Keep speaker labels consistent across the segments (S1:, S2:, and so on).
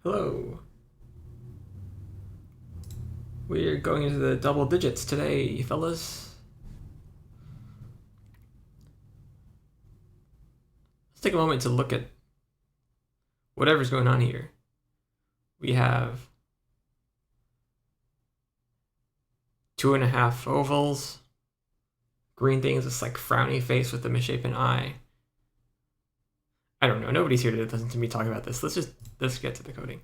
S1: Hello. We're going into the double digits today, fellas. Let's take a moment to look at whatever's going on here. We have 2.5 ovals, green things, this like frowny face with a misshapen eye. I don't know. Nobody's here to listen to me talk about this. Let's get to the coding.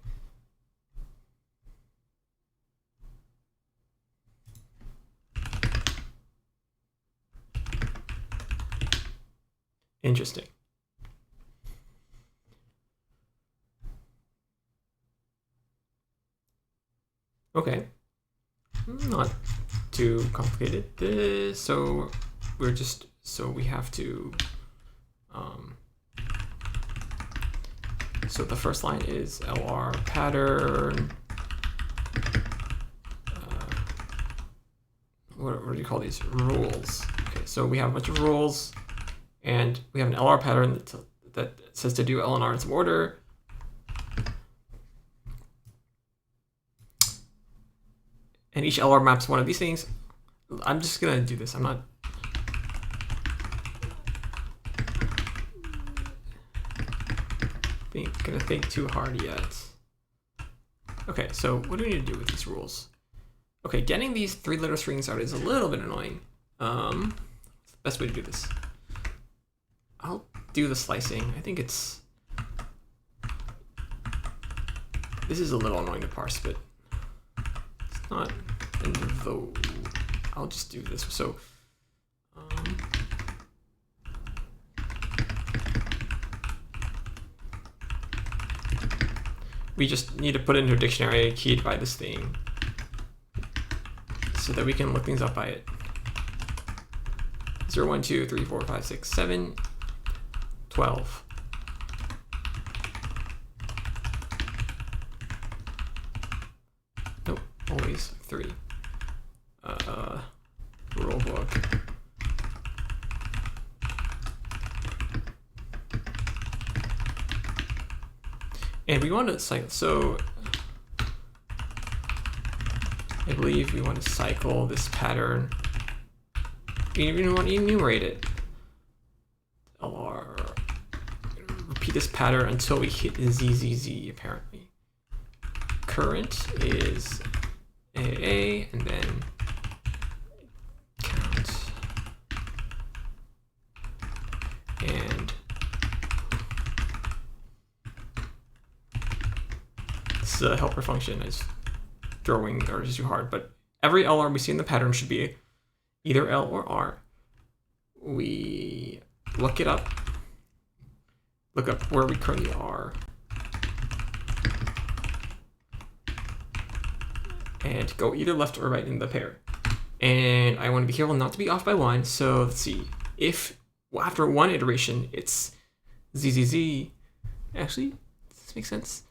S1: Interesting. Okay. Not too complicated. So we have to so the first line is LR pattern. What do you call these? Rules. Okay, so we have a bunch of rules, and we have an LR pattern that says to do LNR in some order. And each LR maps one of these things. I'm just gonna do this. I'm not gonna think too hard yet. Okay, so what do we need to do with these rules? Okay, getting these 3-letter strings out is a little bit annoying. What's the best way to do this? I'll do the slicing. I think this is a little annoying to parse, but it's not in the. I'll just do this. So, we just need to put into a dictionary keyed by this thing so that we can look things up by it. 0, 1, 2, 3, 4, 5, 6, 7, 12. Nope, always 3. Rule book. And we want to cycle, so I believe we want to cycle this pattern. We even want to enumerate it. LR. Repeat this pattern until we hit ZZZ, apparently. Current is AA, and then count. And this is a helper function. It's throwing arrows too hard, but every LR we see in the pattern should be either L or R. We look it up. Look up where we currently are. And go either left or right in the pair. And I want to be careful not to be off by 1. So let's see. If after 1 iteration it's ZZZ. Actually, does this make sense?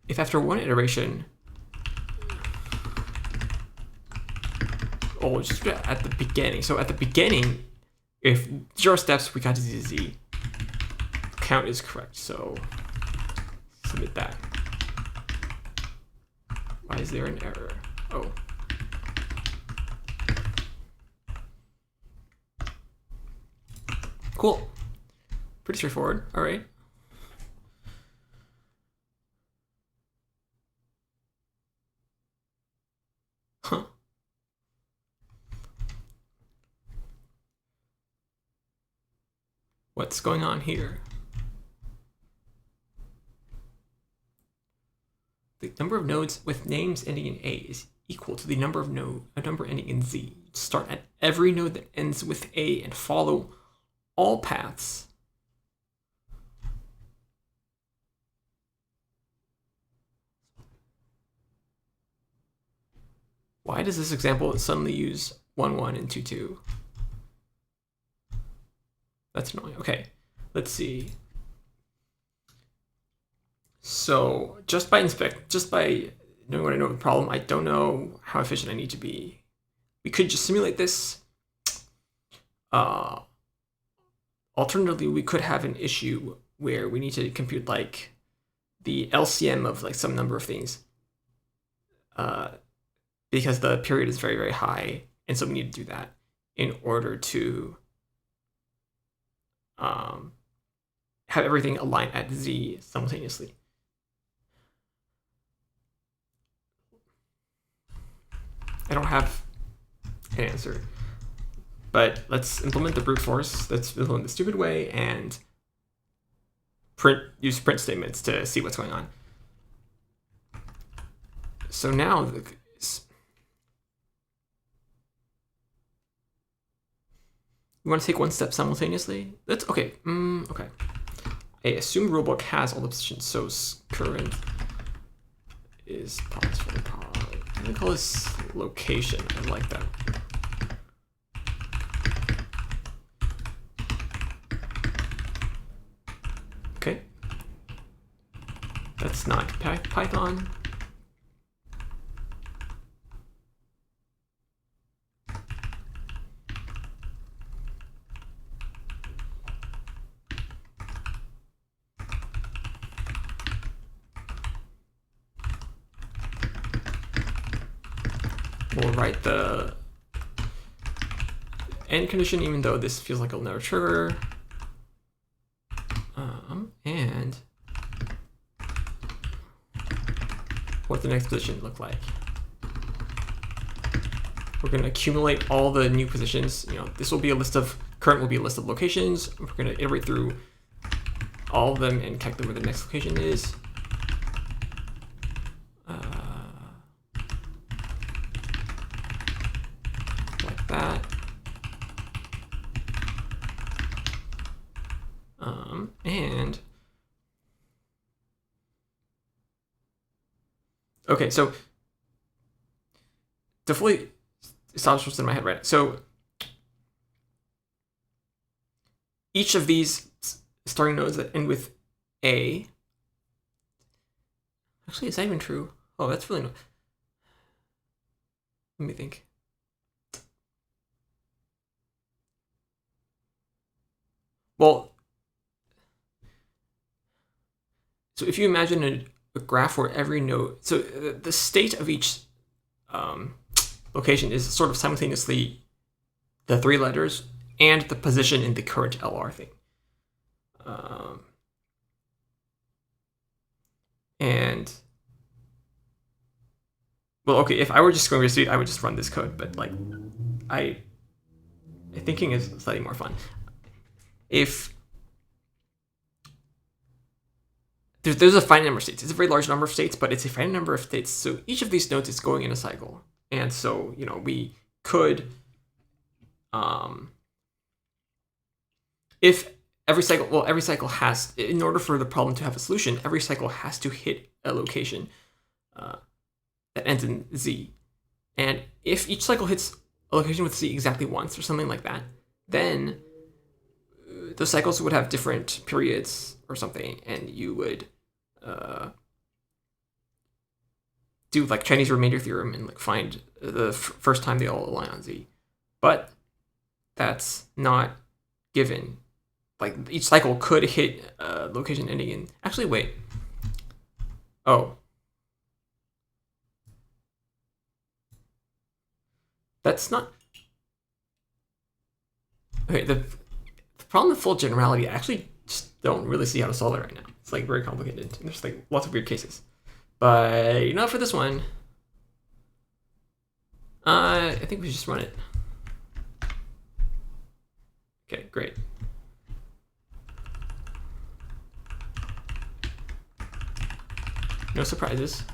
S1: If after 1 iteration, just at the beginning. So at the beginning, if 0 steps, we got to ZZ. Count is correct, so submit that. Why is there an error? Oh. Cool. Pretty straightforward. All right. Huh. What's going on here? The number of nodes with names ending in A is equal to the number of a number ending in Z. Start at every node that ends with A and follow all paths. Why does this example suddenly use 1, 1 and 2, 2? That's annoying. Okay, let's see. So just by knowing what I know of the problem, I don't know how efficient I need to be. We could just simulate this. alternatively, we could have an issue where we need to compute like the LCM of like some number of things, because the period is very, very high, and so we need to do that in order to have everything align at z simultaneously. I don't have an answer, but let's implement the brute force. Let's implement the stupid way and use print statements to see what's going on. So now we want to take one step simultaneously. That's okay. Okay. A assumed rulebook has all the positions, so current is pause for the pause. I'm gonna call this location. I like that. Okay. That's not Python. We'll write the end condition, even though this feels like it'll never trigger. And what the next position look like. We're going to accumulate all the new positions. You know, this will be a list of, current will be a list of locations. We're going to iterate through all of them and calculate where the next location is. Like that. And okay, so to fully establish what's in my head, right? So each of these starting nodes that end with A. Actually, is that even true? Oh, that's really no. Let me think. Well, so if you imagine a graph where every node, so the state of each location is sort of simultaneously the 3 letters and the position in the current LR thing. And well, okay, if I were just going to see, I would just run this code, but like thinking is slightly more fun. If there's a finite number of states, it's a very large number of states, but it's a finite number of states. So each of these nodes is going in a cycle, and so you know we could, if every cycle has, in order for the problem to have a solution, every cycle has to hit a location that ends in z, and if each cycle hits a location with z exactly once or something like that, then the cycles would have different periods or something, and you would do like Chinese remainder theorem and like find the first time they all align on z. But that's not given. Like each cycle could hit a location ending in. Actually, wait. Oh. That's not. Okay, the problem with full generality, I actually just don't really see how to solve it right now. It's like very complicated. There's like lots of weird cases. But not for this one. I think we should just run it. Okay, great. No surprises.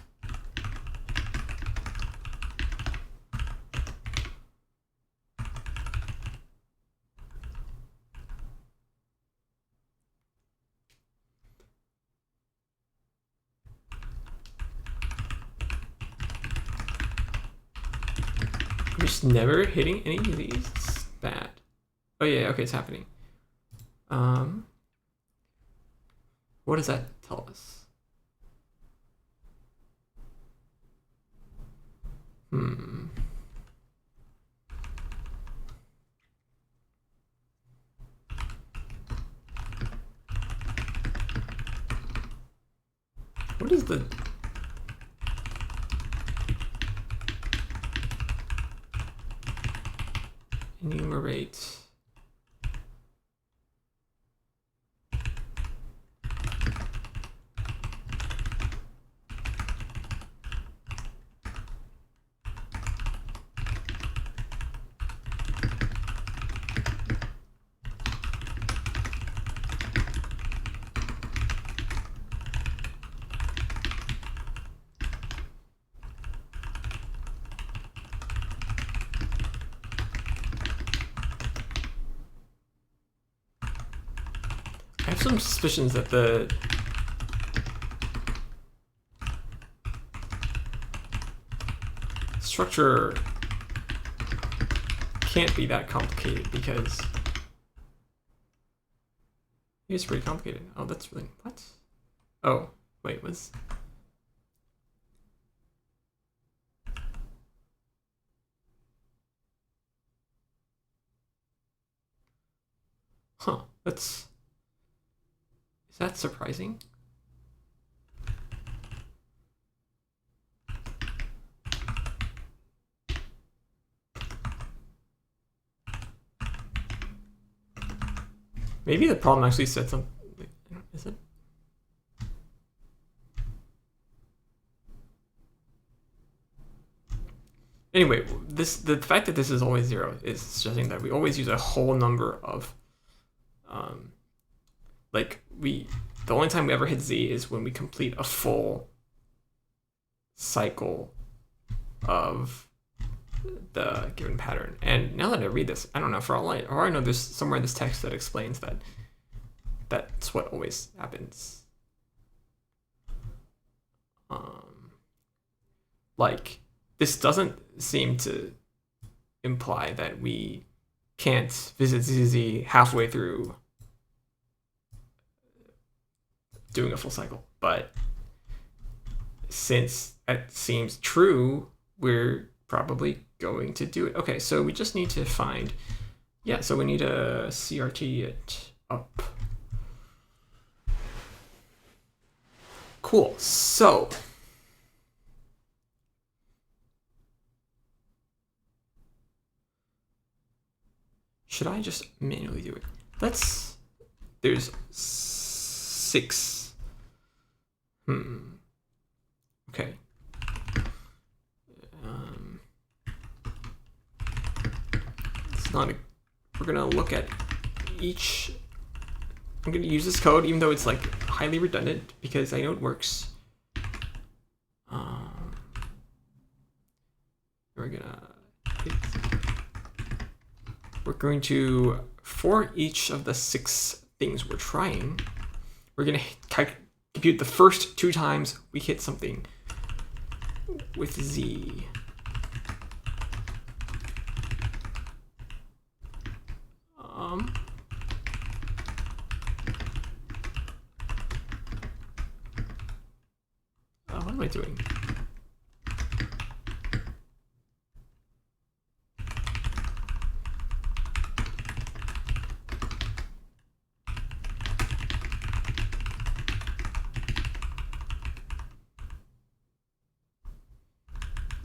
S1: I'm just never hitting any of these. It's bad. Oh yeah, okay, it's happening. What does that tell us? what is the enumerate? I have some suspicions that the structure can't be that complicated because it's pretty complicated. Oh, that's really what? Oh, wait, what's huh? Is that surprising? Maybe the problem actually said something. Is it? Anyway, the fact that this is always 0 is suggesting that we always use a whole number of, the only time we ever hit Z is when we complete a full cycle of the given pattern. And now that I read this, I don't know, for all I know, there's somewhere in this text that explains that that's what always happens. Like, this doesn't seem to imply that we can't visit ZZ halfway through doing a full cycle, but since that seems true, we're probably going to do it. Okay, so we just need to find, yeah, so we need to CRT it up. Cool, so should I just manually do it? There's 6. Okay. It's not we're gonna look at each. I'm gonna use this code, even though it's like highly redundant, because I know it works. We're going to, for each of the 6 things we're trying, we're gonna compute the first 2 times we hit something with Z. What am I doing?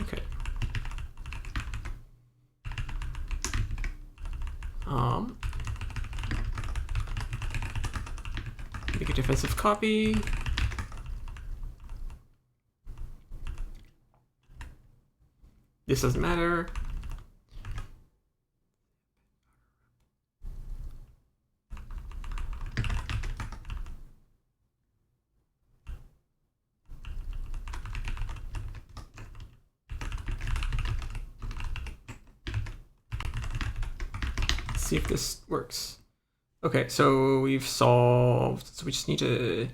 S1: Okay. Make a defensive copy. This doesn't matter. Let's see if this works. Okay, so we've solved, so we just need to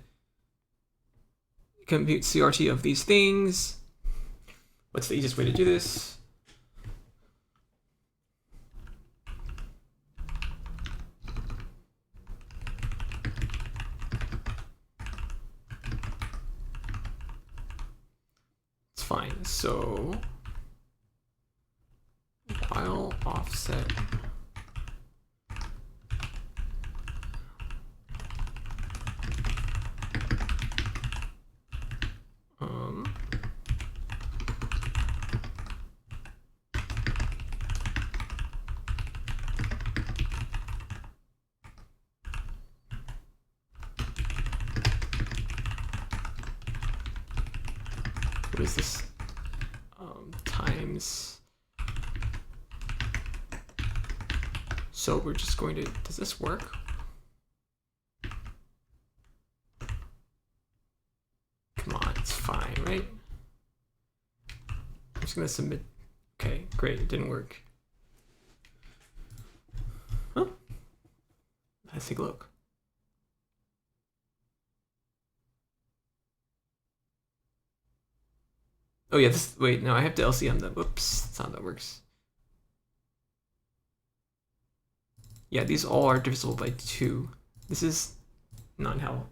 S1: compute CRT of these things. What's the easiest way to do this? It's fine. So while offset what is this? Times. So we're just going to, does this work? Come on, it's fine, right? I'm just gonna submit. Okay, great, it didn't work. Huh? Let's take a look. Oh yeah, this, wait, no, I have to LCM them. Whoops, that's not how that works. Yeah, these all are divisible by 2. This is not how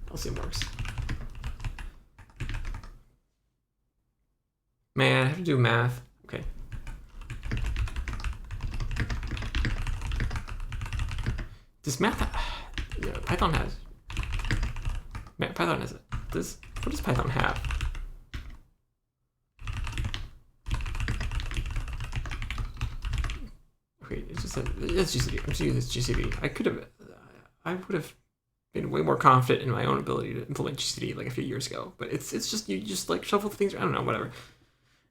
S1: LCM works. Man, I have to do math. Okay. Does math yeah, Python has. Man, Python has it. What does Python have? Okay, it's just it's GCD. I'm just using this GCD. I would have been way more confident in my own ability to implement GCD like a few years ago. But it's just you just like shuffle things. I don't know, whatever.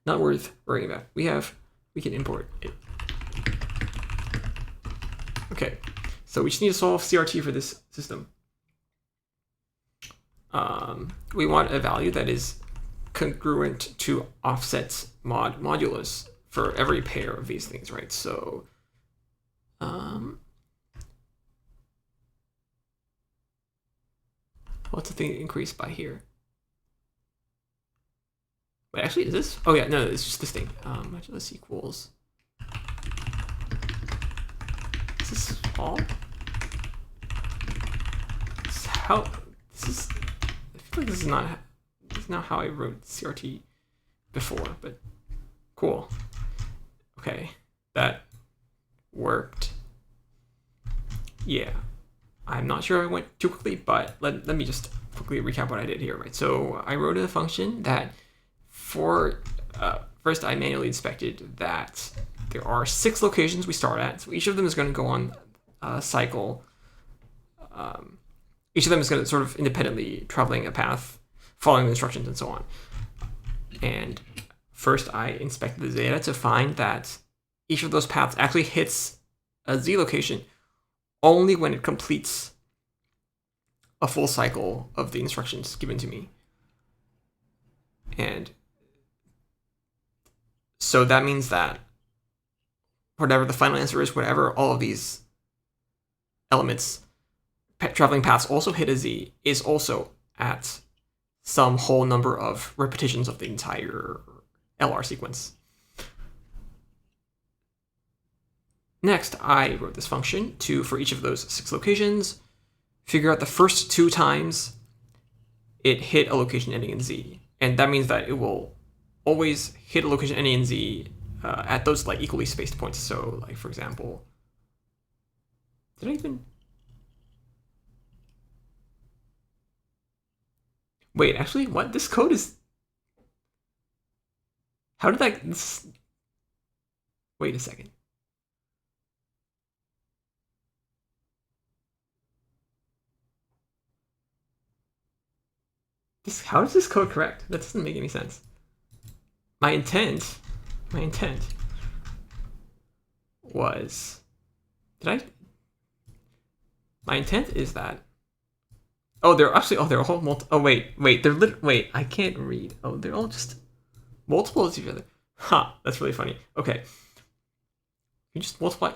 S1: Not worth worrying about. We can import it. Okay, so we just need to solve CRT for this system. We want a value that is congruent to offset's modulus for every pair of these things, right? So, what's the thing increased by here? Wait, actually, is this? Oh yeah, no, it's just this thing. Modulus equals. Is this all? This is how. This is. I feel like this is not. This is not how I wrote CRT before, but cool. Okay, that worked. Yeah, I'm not sure I went too quickly, but let me just quickly recap what I did here, right? So I wrote a function that for first I manually inspected that there are 6 locations we start at. So each of them is going to go on a cycle. Each of them is going to sort of independently traveling a path, following the instructions and so on. And first I inspected the data to find that each of those paths actually hits a Z location only when it completes a full cycle of the instructions given to me. And so that means that whatever the final answer is, whatever all of these elements, traveling paths also hit a Z, is also at some whole number of repetitions of the entire LR sequence. Next, I wrote this function to, for each of those 6 locations, figure out the first 2 times it hit a location ending in Z. And that means that it will always hit a location ending in Z at those like equally spaced points. So like, for example, did I even... Wait, actually, what? This code is... How did I... Wait a second. How is this code correct? That doesn't make any sense. My intent was... My intent is that... Oh, they're actually... Oh, they're all oh, wait. They're wait, I can't read. Oh, they're all just multiples of each other. Huh, that's really funny. Okay. You just multiply...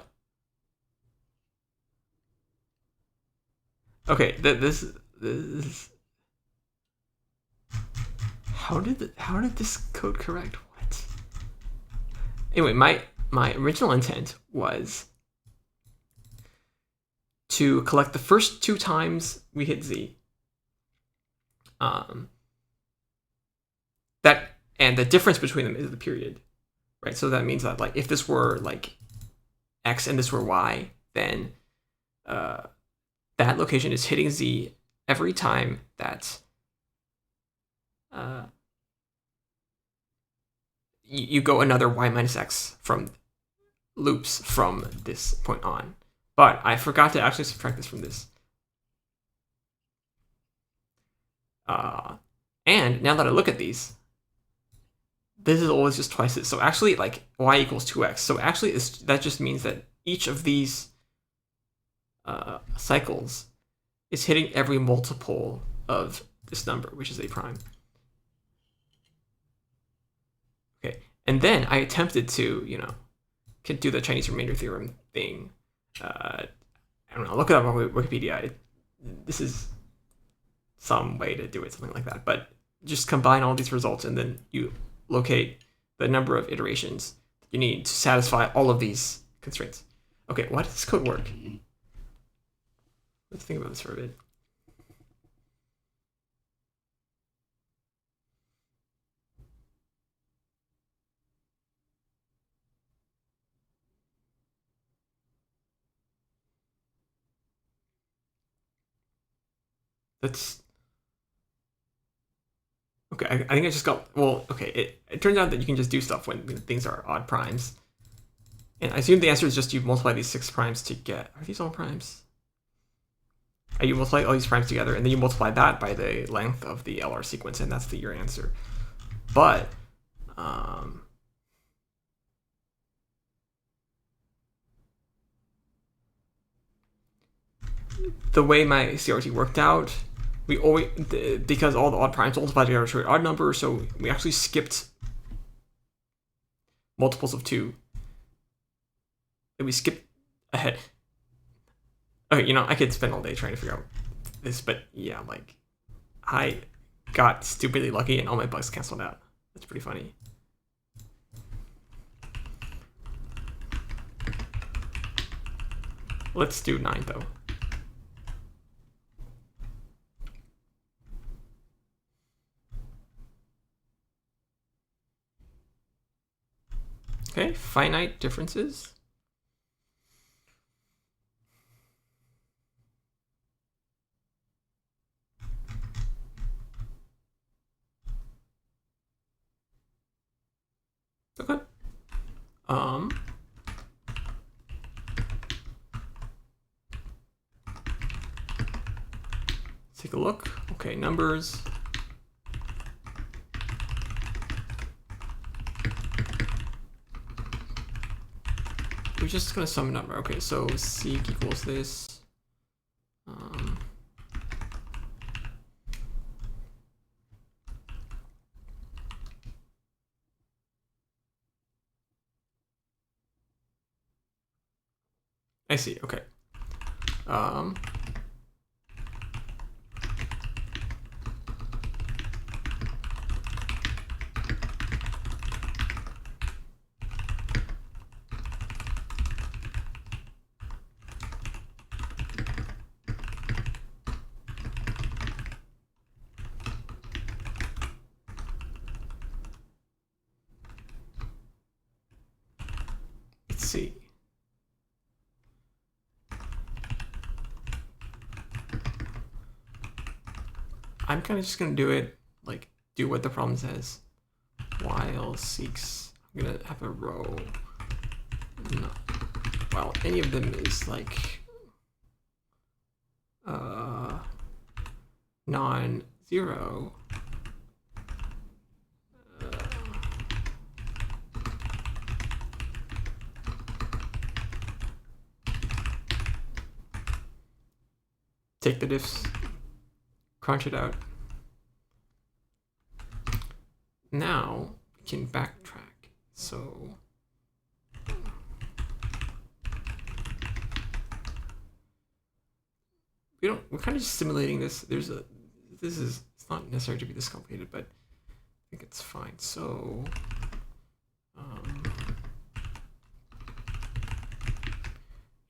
S1: Okay, this how did this code correct? What? Anyway, my original intent was to collect the first 2 times we hit Z. That, and the difference between them is the period, right? So that means that like if this were like X and this were Y, then that location is hitting Z every time that you go another Y minus X from loops from this point on. But I forgot to actually subtract this from this. And now that I look at these, this is always just twice this. So actually, like, y equals 2x. So actually, that just means that each of these cycles is hitting every multiple of this number, which is a prime. Okay, and then I attempted to, could do the Chinese remainder theorem thing. I don't know, look it up on Wikipedia. This is some way to do it, something like that. But just combine all these results, and then you locate the number of iterations you need to satisfy all of these constraints. Okay, why does this code work? Let's think about this for a bit. That's okay. I think I just got, well, okay. It turns out that you can just do stuff when things are odd primes. And I assume the answer is just you multiply these 6 primes to get, are these all primes? You multiply all these primes together, and then you multiply that by the length of the LR sequence, and that's your answer. But the way my CRT worked out, we always, because all the odd primes multiply together to an odd number, so we actually skipped multiples of 2. And we skipped ahead. Okay, I could spend all day trying to figure out this, but yeah, like, I got stupidly lucky and all my bugs canceled out. That's pretty funny. Let's do 9 though. Okay, finite differences. Okay. Let's take a look. Okay, numbers. We're just gonna sum a number. Okay, so seek equals this. I see. Okay. Let's see. I'm kind of just gonna do it, like, do what the problem says. While seeks, I'm gonna have a row. No. Well, any of them is like non-zero. Take the diffs, crunch it out. Now we can backtrack. So we're kind of just simulating this. It's not necessary to be this complicated, but I think it's fine. So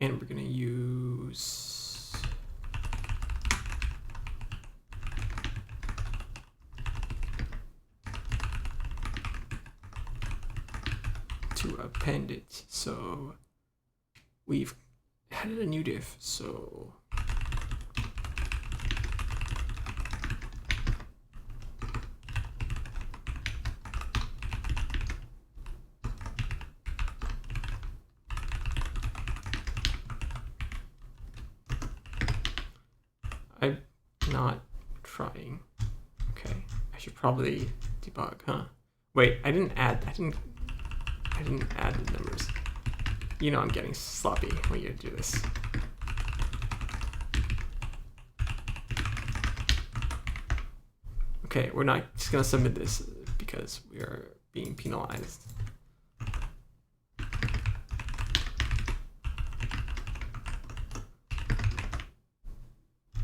S1: and we're gonna use to append it. So we've added a new diff. So I'm not trying. Okay, I Should probably debug, huh? Wait, I didn't add the numbers. You know I'm getting sloppy when you do this. Okay, we're not just gonna submit this because we are being penalized.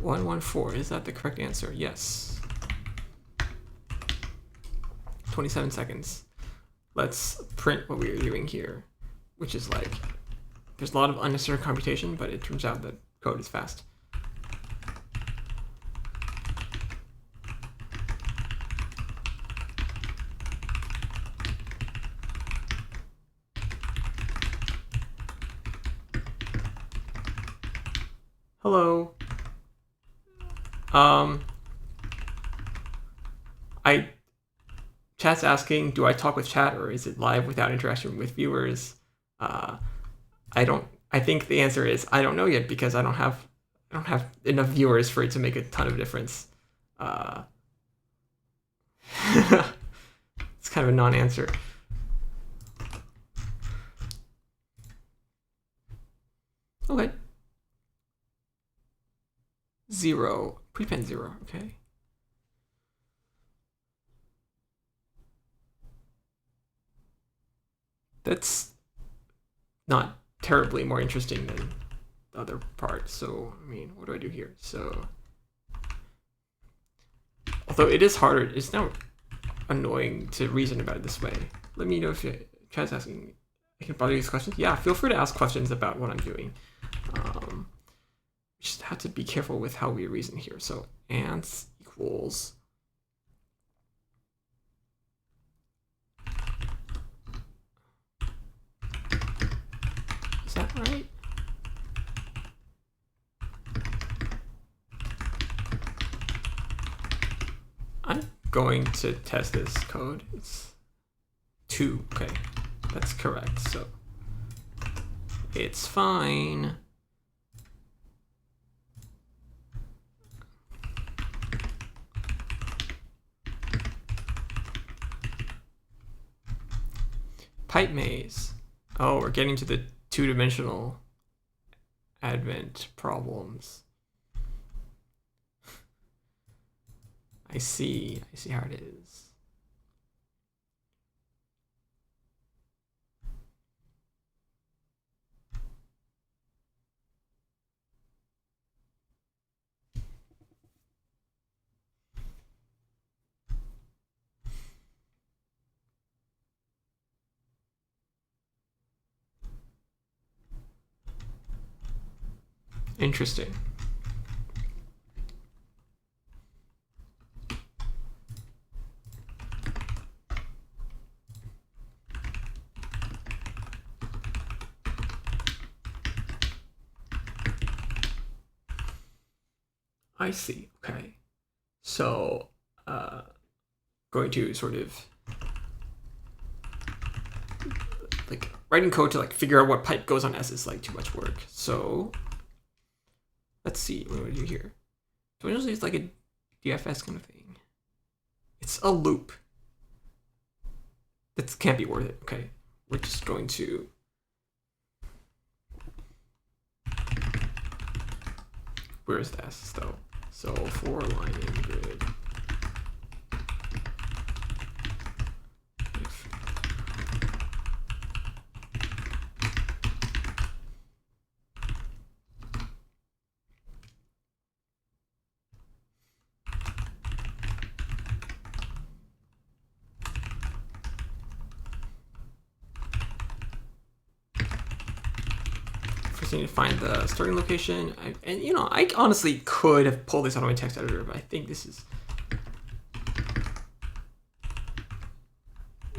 S1: $114, is that the correct answer? Yes. 27 seconds. Let's print what we are doing here, which is like, there's a lot of unnecessary computation, but it turns out that code is fast. Hello. Chat's asking, do I talk with chat or is it live without interaction with viewers? I think the answer is I don't know yet because I don't have enough viewers for it to make a ton of difference. It's kind of a non-answer. Okay. 0, prepend 0, okay. That's not terribly more interesting than the other part. So, I mean, what do I do here? So, although it is harder, it's now annoying to reason about it this way. Let me know if chat's asking. I can bother these questions. Yeah, feel free to ask questions about what I'm doing. Just have to be careful with how we reason here. So, ants equals. Is that right? I'm going to test this code. It's 2. Okay, that's correct. So it's fine. Pipe maze. Oh, we're getting to the 2-dimensional advent problems. I see how it is. Interesting. I see. Okay. So, going to sort of like writing code to like figure out what pipe goes on S is like too much work. So let's see what do we do here. So usually it's like a DFS kind of thing. It's a loop. That can't be worth it. Okay. We're just going to where's the S though? So for line in grid. Need to find the starting location, and you know, I honestly could have pulled this out of my text editor, but I think this is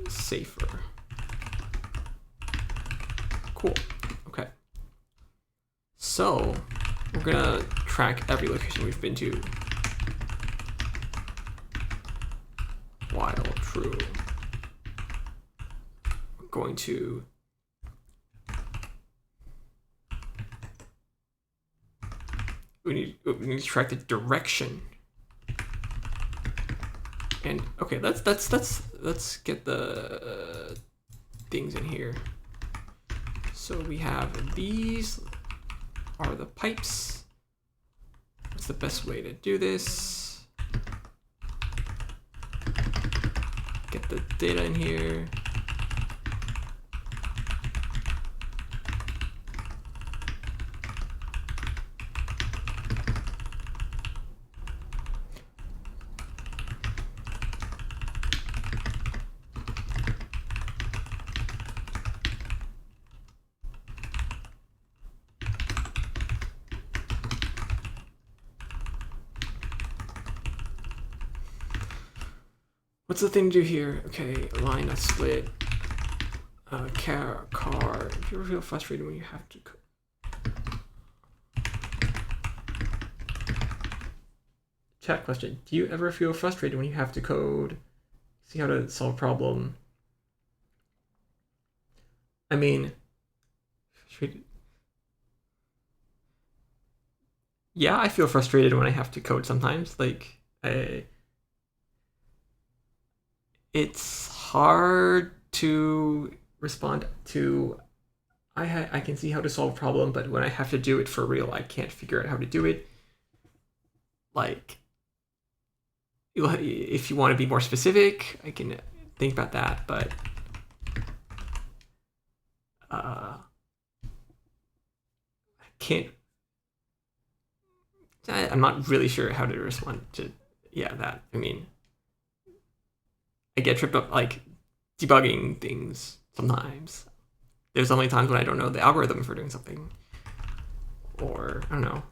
S1: safer. Cool. Okay. So we're gonna track every location we've been to while true. We're going to we need to track the direction And okay, let's get the things in here. So we have these are the pipes. What's the best way to do this? Get the data in here. What's the thing to do here? Okay, line not split. Car. If you ever feel frustrated when you have to. Chat question: do you ever feel frustrated when you have to code? See how to solve a problem. I mean, yeah, I feel frustrated when I have to code sometimes. Like, it's hard to respond to. I can see how to solve a problem, but when I have to do it for real, I can't figure out how to do it. Like, if you want to be more specific, I can think about that, but I can't. I'm not really sure how to respond to that. I mean, I get tripped up like debugging things sometimes. There's only times when I don't know the algorithm for doing something, or I don't know.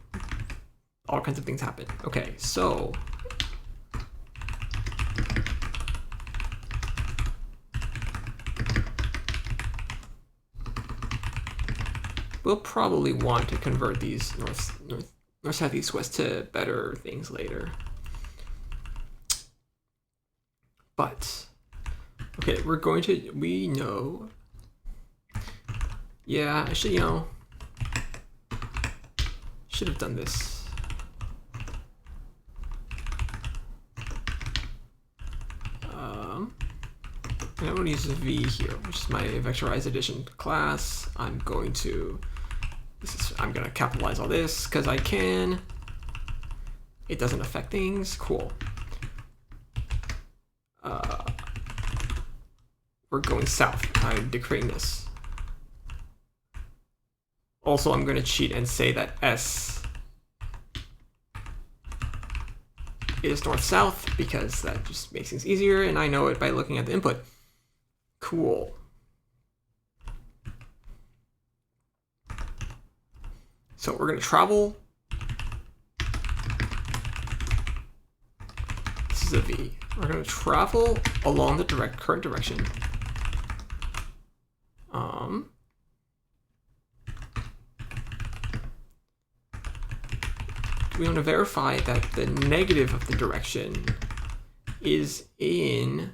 S1: All kinds of things happen. Okay, so we'll probably want to convert these north, south, east, west to better things later. But okay, we know. Yeah, I should, should have done this. I'm going to use a V here, which is my vectorized addition class. I'm going to capitalize all this because I can. It doesn't affect things. Cool. We're going south. I'm decreeing this. Also, I'm going to cheat and say that S is north-south because that just makes things easier, and I know it by looking at the input. Cool. So we're going to travel. This is a V. We're going to travel along the current direction. We want to verify that the negative of the direction is in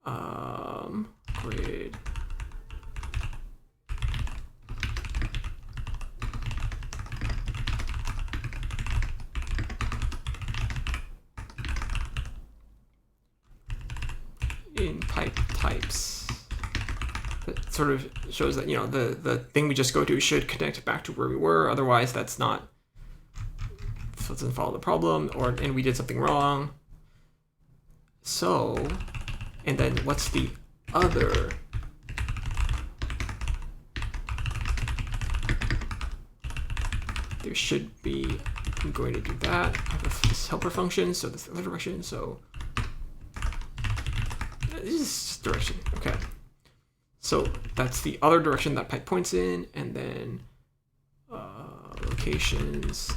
S1: grid. In pipe types. That sort of shows that, the thing we just go to should connect back to where we were. Otherwise, that doesn't follow the problem, and we did something wrong. So, and then what's the other? There should be. I'm going to do that. I have this helper function, so this other direction. So this is direction. Okay. So that's the other direction that pipe points in, and then locations.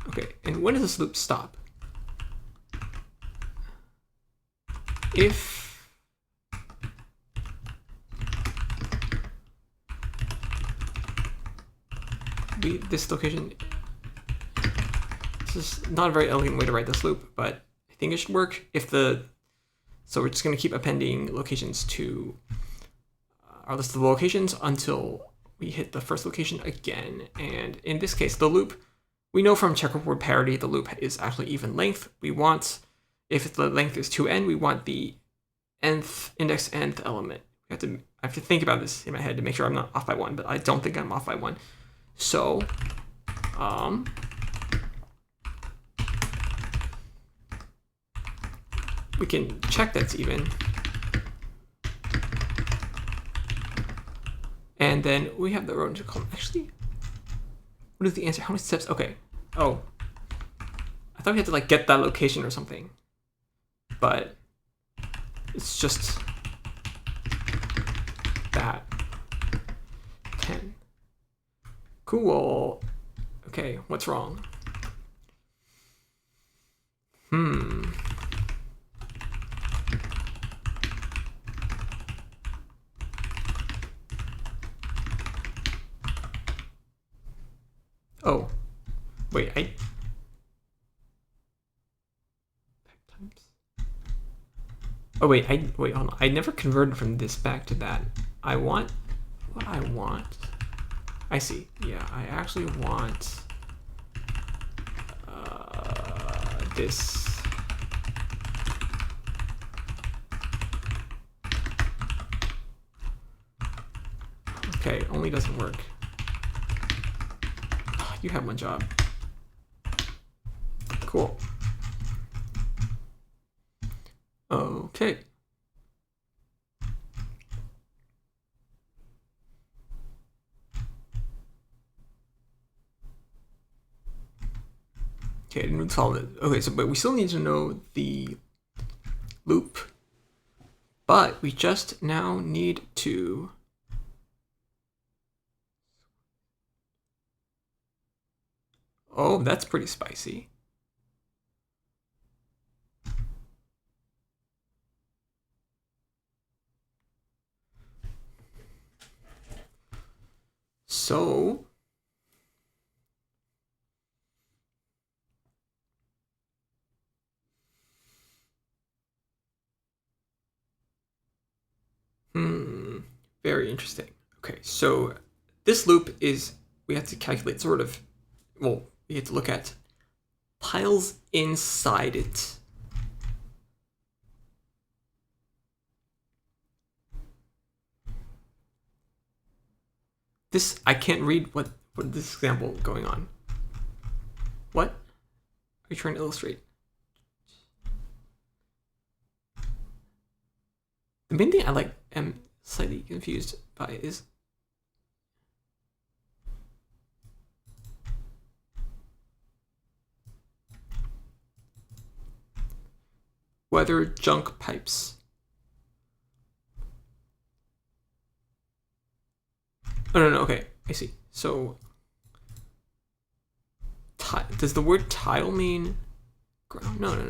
S1: Okay, and when does this loop stop? If this location, this is not a very elegant way to write this loop, but I think it should work. So we're just going to keep appending locations to our list of locations until we hit the first location again, and in this case, the loop, we know from checkerboard parity, the loop is actually even length. We want, if the length is 2n, we want the index nth element. I have to think about this in my head to make sure I'm not off by 1, but I don't think I'm off by 1. So, we can check that's even. And then we have the row into column. Actually, what is the answer? How many steps? Okay. Oh, I thought we had to like get that location or something, but it's just that 10. Cool. Okay, what's wrong? Oh, wait, oh wait, wait, hold on. I never converted from this back to that. I want what I want. I see. Yeah, I actually want this. Okay, only doesn't work. You have one job. Cool. Okay. Okay, I didn't solve it. Okay, so but we still need to know the loop. But we just now need to oh, that's pretty spicy. So very interesting. Okay, so this loop is, we have to calculate sort of, well, we have to look at tiles inside it. This, I can't read what this example going on. What are you trying to illustrate? The main thing I am slightly confused by is whether junk pipes. Oh, no, okay, I see. So, does the word tile mean ground? No.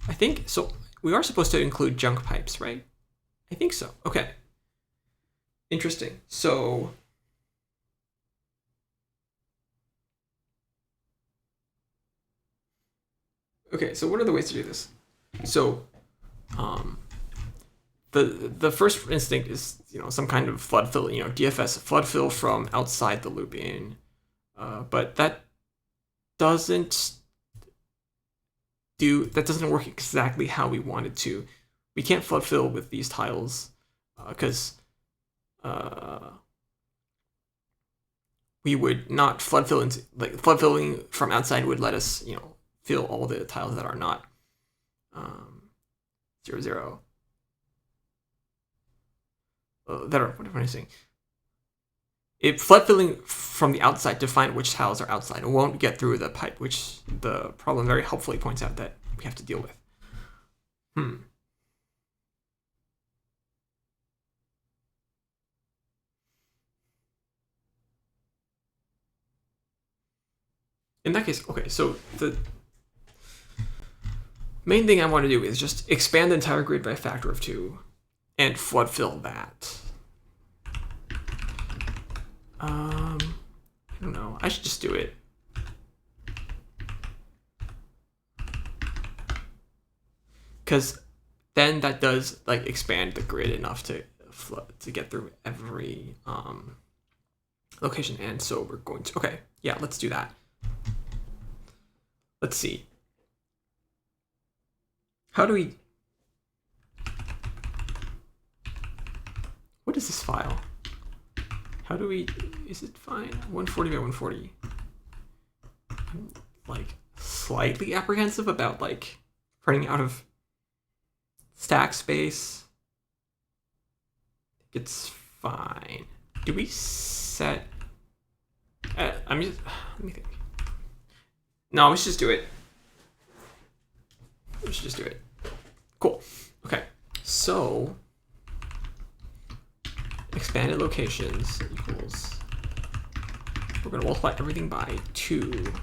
S1: I think, so we are supposed to include junk pipes, right? I think so. Okay. Interesting. So, okay, so what are the ways to do this? So, the first instinct is, some kind of flood fill, DFS flood fill from outside the loop in, but that doesn't work exactly how we want it to. We can't flood fill with these tiles because we would not flood fill into, like, flood filling from outside would let us fill all the tiles that are not 0, 0. That are, what am I saying? If flood filling from the outside to find which tiles are outside, it won't get through the pipe, which the problem very helpfully points out that we have to deal with. In that case, okay, so the main thing I want to do is just expand the entire grid by a factor of 2 and flood fill that. I don't know. I should just do it. Because then that does expand the grid enough to get through every location, and so we're going to, okay, yeah, let's do that. Let's see. How do we, what is this file? How do we, is it fine? 140 by 140. I'm like slightly apprehensive about like running out of stack space. It's fine. Do we set, let me think. No, we should just do it. We should just do it. Cool. Okay. So expanded locations equals, we're going to multiply everything by 2.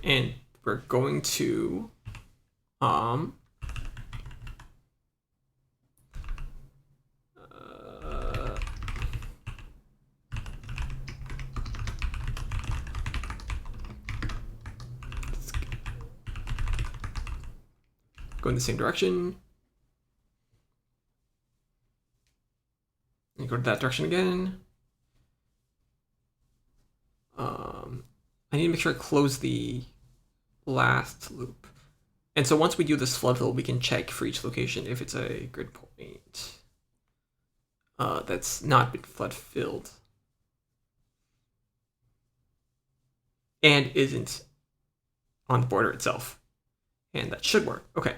S1: And we're going to go in the same direction. And go to that direction again. I need to make sure I close the last loop. And so once we do this flood fill, we can check for each location if it's a grid point that's not been flood filled and isn't on the border itself. And that should work. Okay.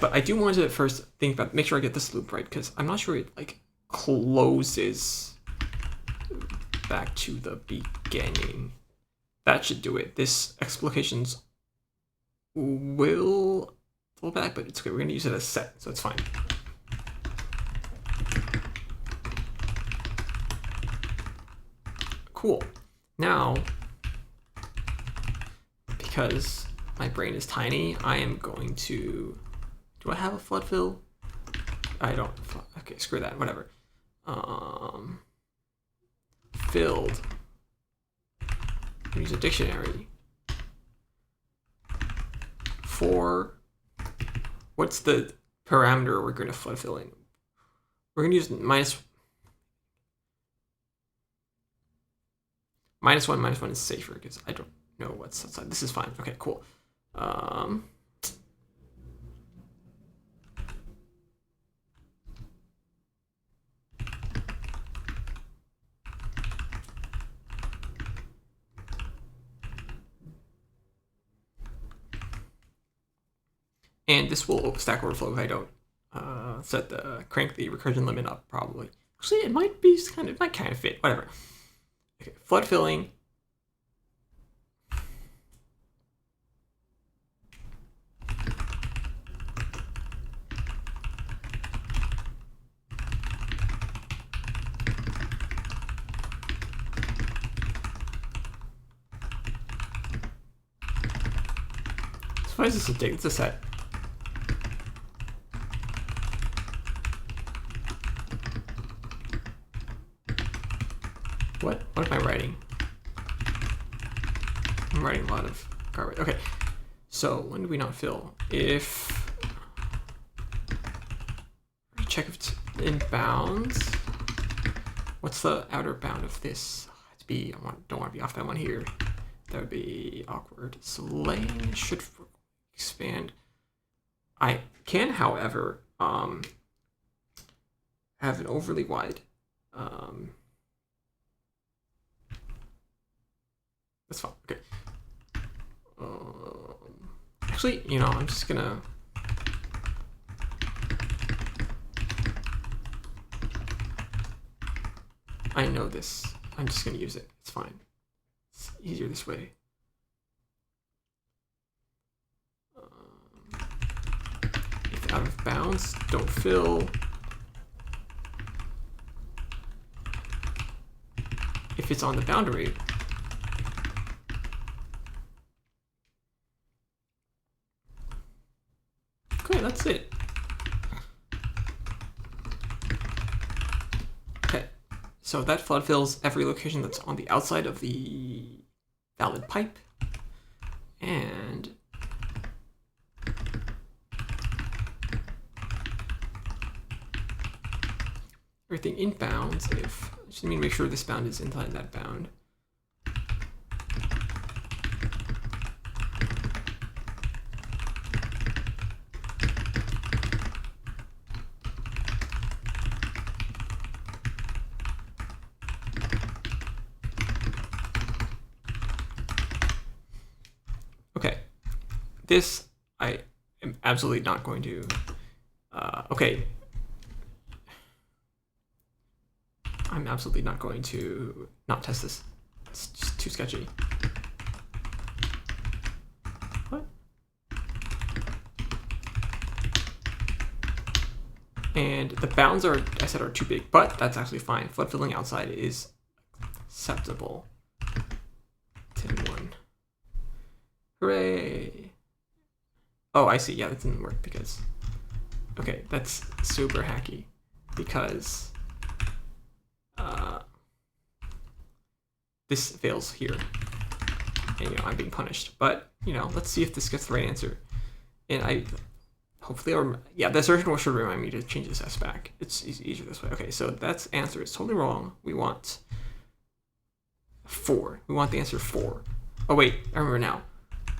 S1: But I do want to first think about, make sure I get this loop right, because I'm not sure it like closes back to the beginning. That should do it. This explications will pull back, but it's okay. We're going to use it as set, so it's fine. Cool. Now, because my brain is tiny, I am going to, do I have a flood fill? I don't. Okay, screw that, whatever. Filled. Use a dictionary. For, what's the parameter we're going to flood fill in? We're going to use minus 1. Minus 1 is safer because I don't know what's outside. This is fine. Okay, cool. And this will Stack Overflow if I don't crank the recursion limit up, probably. Actually, it might be it might kind of fit, whatever. Okay, flood filling. So why is this a dig? It's a set. What am I writing? I'm writing a lot of garbage. Okay, so when do we not fill? If check if it's in bounds. What's the outer bound of this? To be, don't want to be off that one here. That would be awkward. So lane should expand. I can, however, have an overly wide. That's fine. Okay. Actually, I'm just gonna. I know this. I'm just gonna use it. It's fine. It's easier this way. If out of bounds, don't fill. If it's on the boundary. Okay, that's it. So that flood fills every location that's on the outside of the valid pipe. And everything inbounds if, just need to make sure this bound is inside that bound. Okay, this I am absolutely not going to, okay. I'm absolutely not going to not test this. It's just too sketchy. What? And the bounds are, I said, are too big, but that's actually fine. Flood filling outside is acceptable. 10-1. Hooray! Oh, I see. Yeah, that didn't work because... Okay, that's super hacky because this fails here. And, I'm being punished. But, let's see if this gets the right answer. And hopefully, yeah, the assertion should remind me to change this S back. It's easier this way. Okay, so that's answer. It's totally wrong. We want 4. We want the answer 4. Oh, wait, I remember now.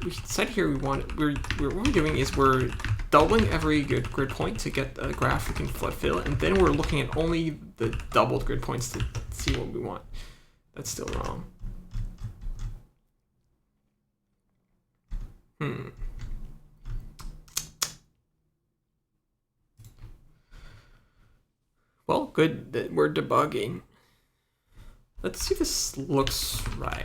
S1: We said here what we're doing is we're doubling every grid point to get the graph we can flood fill, and then we're looking at only the doubled grid points to see what we want. That's still wrong. Well, good that we're debugging. Let's see if this looks right.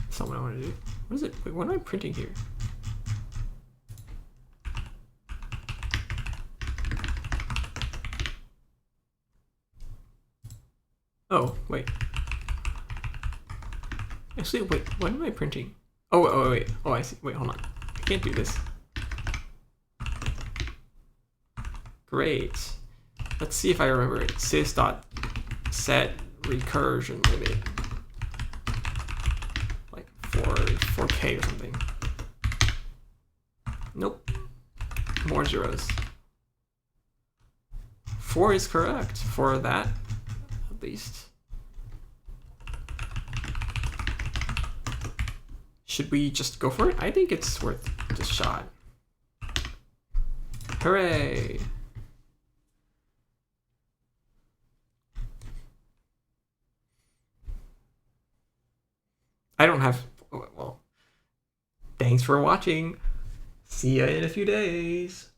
S1: That's not what I want to do. What is it? Wait, what am I printing here? Oh, wait. Actually, wait, what am I printing? Oh, wait. Oh, I see. Wait, hold on. I can't do this. Great. Let's see if I remember it. Sys.set recursion limit. Like 4K or something. Nope. More zeros. 4 is correct for that, at least. Should we just go for it? I think it's worth the shot. Hooray! I don't have, well, thanks for watching. See ya in a few days.